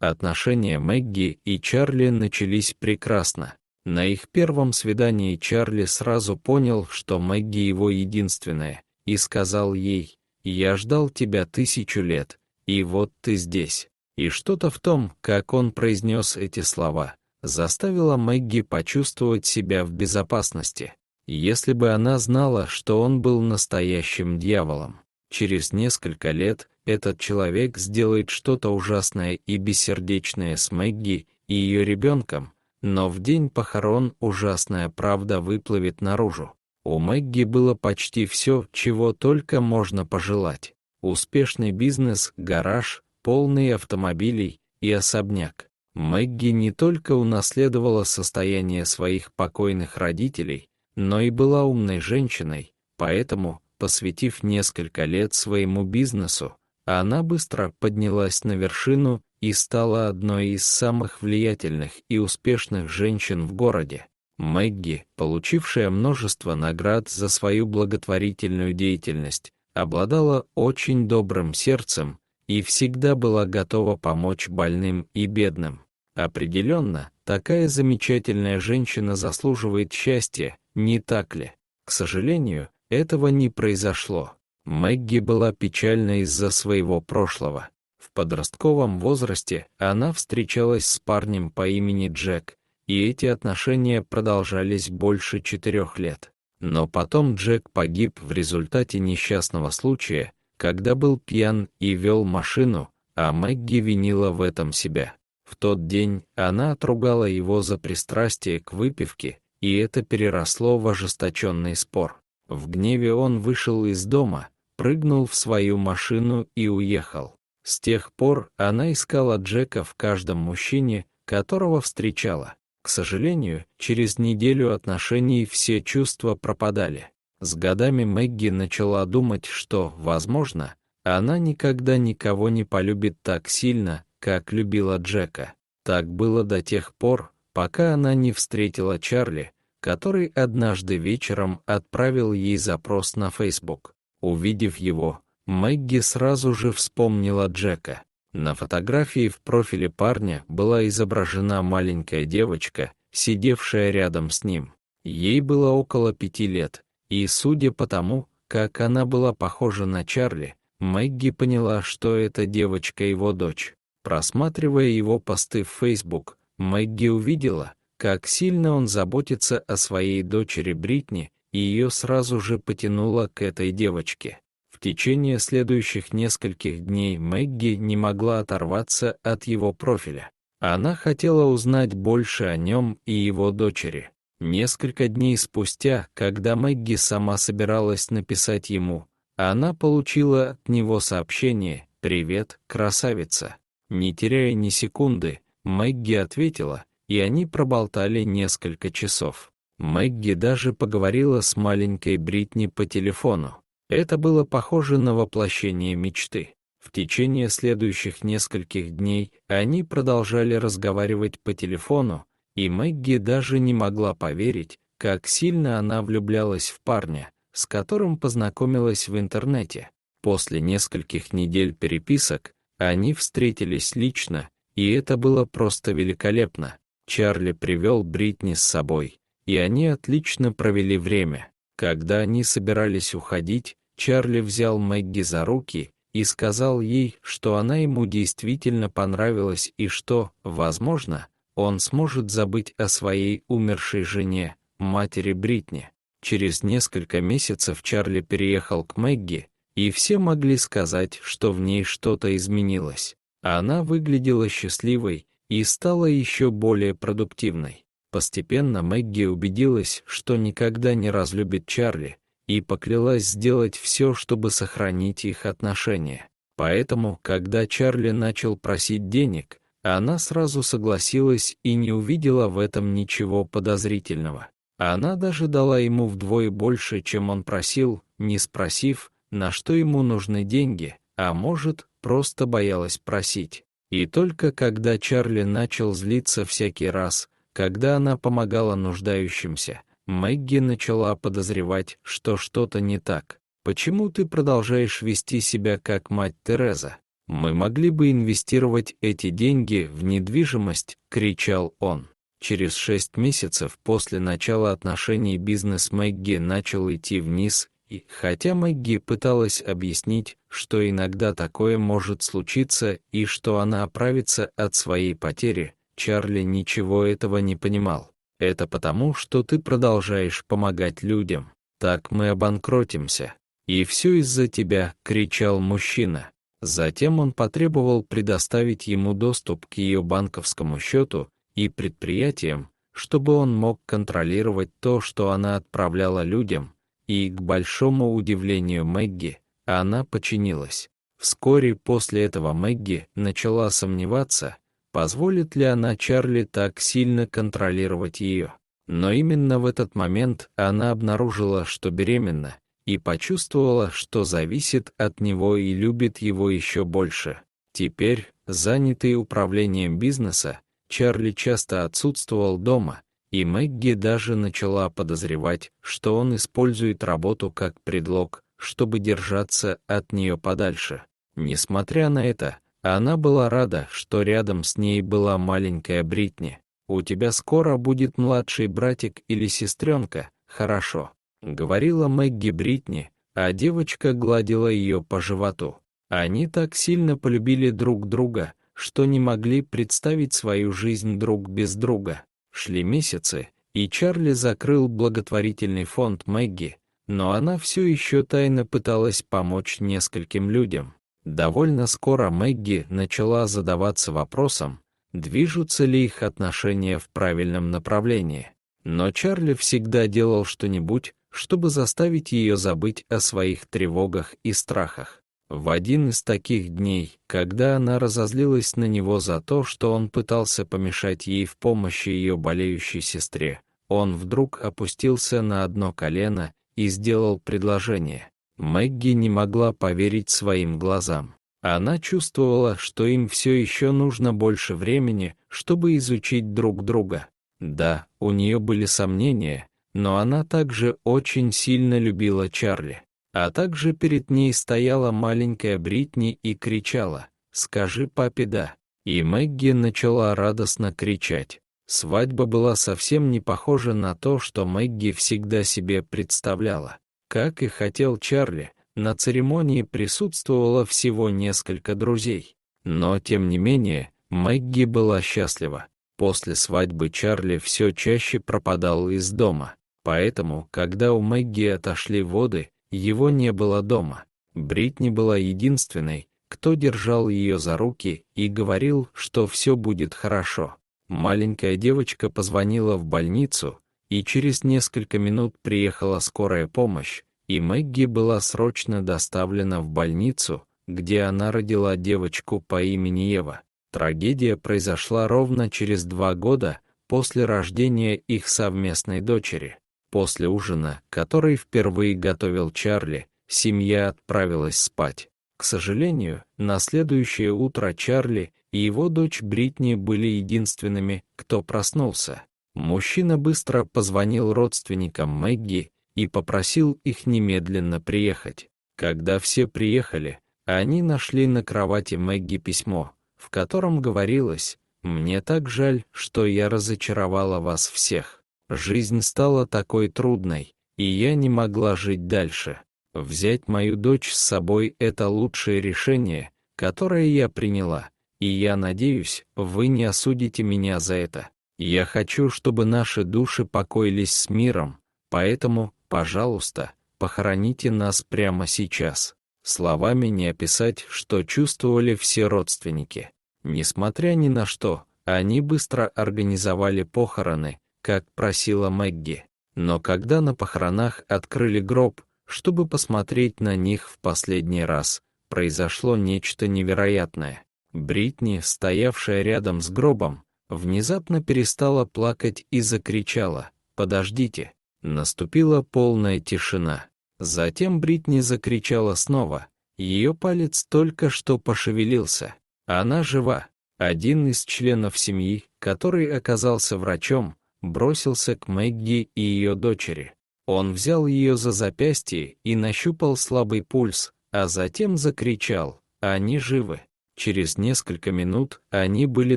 Отношения Мэгги и Чарли начались прекрасно. На их первом свидании Чарли сразу понял, что Мэгги его единственная, и сказал ей: «Я ждал тебя 1000 лет, и вот ты здесь». И что-то в том, как он произнес эти слова, заставило Мэгги почувствовать себя в безопасности. Если бы она знала, что он был настоящим дьяволом, через несколько лет этот человек сделает что-то ужасное и бессердечное с Мэгги и ее ребенком, но в день похорон ужасная правда выплывет наружу. У Мэгги было почти все, чего только можно пожелать. Успешный бизнес, гараж, полный автомобилей и особняк. Мэгги не только унаследовала состояние своих покойных родителей, но и была умной женщиной, поэтому, посвятив несколько лет своему бизнесу, она быстро поднялась на вершину и стала одной из самых влиятельных и успешных женщин в городе. Мэгги, получившая множество наград за свою благотворительную деятельность, обладала очень добрым сердцем и всегда была готова помочь больным и бедным. Определенно, такая замечательная женщина заслуживает счастья, не так ли? К сожалению, этого не произошло. Мэгги была печальна из-за своего прошлого. В подростковом возрасте она встречалась с парнем по имени Джек, и эти отношения продолжались больше 4 лет. Но потом Джек погиб в результате несчастного случая, когда был пьян и вел машину, а Мэгги винила в этом себя. В тот день она отругала его за пристрастие к выпивке, и это переросло в ожесточенный спор. В гневе он вышел из дома, прыгнул в свою машину и уехал. С тех пор она искала Джека в каждом мужчине, которого встречала. К сожалению, через неделю отношений все чувства пропадали. С годами Мэгги начала думать, что, возможно, она никогда никого не полюбит так сильно, как любила Джека. Так было до тех пор, пока она не встретила Чарли, который однажды вечером отправил ей запрос на Facebook. Увидев его, Мэгги сразу же вспомнила Джека. На фотографии в профиле парня была изображена маленькая девочка, сидевшая рядом с ним. Ей было около 5 лет, и, судя по тому, как она была похожа на Чарли, Мэгги поняла, что эта девочка его дочь. Просматривая его посты в Facebook, Мэгги увидела, как сильно он заботится о своей дочери Бритни, и ее сразу же потянуло к этой девочке. В течение следующих нескольких дней Мэгги не могла оторваться от его профиля. Она хотела узнать больше о нем и его дочери. Несколько дней спустя, когда Мэгги сама собиралась написать ему, она получила от него сообщение: «Привет, красавица». Не теряя ни секунды, Мэгги ответила, и они проболтали несколько часов. Мэгги даже поговорила с маленькой Бритни по телефону. Это было похоже на воплощение мечты. В течение следующих нескольких дней они продолжали разговаривать по телефону, и Мэгги даже не могла поверить, как сильно она влюблялась в парня, с которым познакомилась в интернете. После нескольких недель переписок они встретились лично, и это было просто великолепно. Чарли привел Бритни с собой, и они отлично провели время. Когда они собирались уходить, Чарли взял Мэгги за руки и сказал ей, что она ему действительно понравилась и что, возможно, он сможет забыть о своей умершей жене, матери Бритни. Через несколько месяцев Чарли переехал к Мэгги, и все могли сказать, что в ней что-то изменилось. Она выглядела счастливой и стала еще более продуктивной. Постепенно Мэгги убедилась, что никогда не разлюбит Чарли, и поклялась сделать все, чтобы сохранить их отношения. Поэтому, когда Чарли начал просить денег, она сразу согласилась и не увидела в этом ничего подозрительного. Она даже дала ему вдвое больше, чем он просил, не спросив, на что ему нужны деньги, а может, просто боялась просить. И только когда Чарли начал злиться всякий раз, когда она помогала нуждающимся, Мэгги начала подозревать, что что-то не так. «Почему ты продолжаешь вести себя как мать Тереза?» Мы могли бы инвестировать эти деньги в недвижимость, кричал он. Через 6 месяцев после начала отношений бизнес Мэгги начал идти вниз, и хотя Мэгги пыталась объяснить, что иногда такое может случиться и что она оправится от своей потери, Чарли ничего этого не понимал. Это потому, что ты продолжаешь помогать людям. Так мы обанкротимся. И все из-за тебя, кричал мужчина. Затем он потребовал предоставить ему доступ к ее банковскому счету и предприятиям, чтобы он мог контролировать то, что она отправляла людям, и, к большому удивлению Мэгги, она подчинилась. Вскоре после этого Мэгги начала сомневаться, позволит ли она Чарли так сильно контролировать ее. Но именно в этот момент она обнаружила, что беременна, и почувствовала, что зависит от него и любит его еще больше. Теперь, занятый управлением бизнеса, Чарли часто отсутствовал дома, и Мэгги даже начала подозревать, что он использует работу как предлог, чтобы держаться от нее подальше. Несмотря на это, она была рада, что рядом с ней была маленькая Бритни. «У тебя скоро будет младший братик или сестренка, хорошо», — говорила Мэгги Бритни, а девочка гладила ее по животу. Они так сильно полюбили друг друга, что не могли представить свою жизнь друг без друга. Шли месяцы, и Чарли закрыл благотворительный фонд Мэгги, но она все еще тайно пыталась помочь нескольким людям. Довольно скоро Мэгги начала задаваться вопросом, движутся ли их отношения в правильном направлении. Но Чарли всегда делал что-нибудь, чтобы заставить ее забыть о своих тревогах и страхах. В один из таких дней, когда она разозлилась на него за то, что он пытался помешать ей в помощи ее болеющей сестре, он вдруг опустился на одно колено и сделал предложение. Мэгги не могла поверить своим глазам. Она чувствовала, что им все еще нужно больше времени, чтобы изучить друг друга. Да, у нее были сомнения, но она также очень сильно любила Чарли. А также перед ней стояла маленькая Бритни и кричала: «Скажи папе да». И Мэгги начала радостно кричать. Свадьба была совсем не похожа на то, что Мэгги всегда себе представляла. Как и хотел Чарли, на церемонии присутствовало всего несколько друзей. Но, тем не менее, Мэгги была счастлива. После свадьбы Чарли все чаще пропадал из дома. Поэтому, когда у Мэгги отошли воды, его не было дома. Бритни была единственной, кто держал ее за руки и говорил, что все будет хорошо. Маленькая девочка позвонила в больницу, и через несколько минут приехала скорая помощь, и Мэгги была срочно доставлена в больницу, где она родила девочку по имени Ева. Трагедия произошла ровно через 2 года после рождения их совместной дочери. После ужина, который впервые готовил Чарли, семья отправилась спать. К сожалению, на следующее утро Чарли и его дочь Бритни были единственными, кто проснулся. Мужчина быстро позвонил родственникам Мэгги и попросил их немедленно приехать. Когда все приехали, они нашли на кровати Мэгги письмо, в котором говорилось: «Мне так жаль, что я разочаровала вас всех. Жизнь стала такой трудной, и я не могла жить дальше. Взять мою дочь с собой — это лучшее решение, которое я приняла, и я надеюсь, вы не осудите меня за это. Я хочу, чтобы наши души покоились с миром, поэтому, пожалуйста, похороните нас прямо сейчас». Словами не описать, что чувствовали все родственники. Несмотря ни на что, они быстро организовали похороны, как просила Мэгги. Но когда на похоронах открыли гроб, чтобы посмотреть на них в последний раз, произошло нечто невероятное. Бритни, стоявшая рядом с гробом, внезапно перестала плакать и закричала: «Подождите!». Наступила полная тишина. Затем Бритни закричала снова. Ее палец только что пошевелился. Она жива. Один из членов семьи, который оказался врачом, бросился к Мэгги и ее дочери. Он взял ее за запястье и нащупал слабый пульс, а затем закричал: «Они живы!». Через несколько минут они были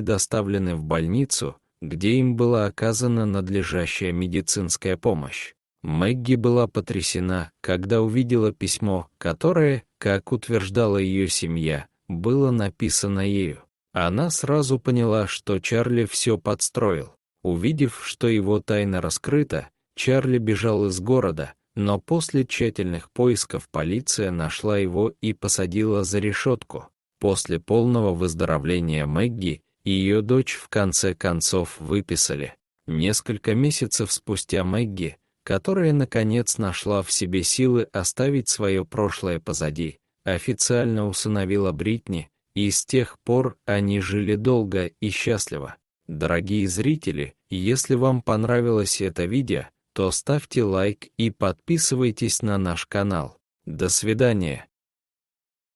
доставлены в больницу, где им была оказана надлежащая медицинская помощь. Мэгги была потрясена, когда увидела письмо, которое, как утверждала ее семья, было написано ею. Она сразу поняла, что Чарли все подстроил. Увидев, что его тайна раскрыта, Чарли бежал из города, но после тщательных поисков полиция нашла его и посадила за решетку. После полного выздоровления Мэгги ее дочь в конце концов выписали. Несколько месяцев спустя Мэгги, которая наконец нашла в себе силы оставить свое прошлое позади, официально усыновила Бритни, и с тех пор они жили долго и счастливо. Дорогие зрители, если вам понравилось это видео, то ставьте лайк и подписывайтесь на наш канал. До свидания.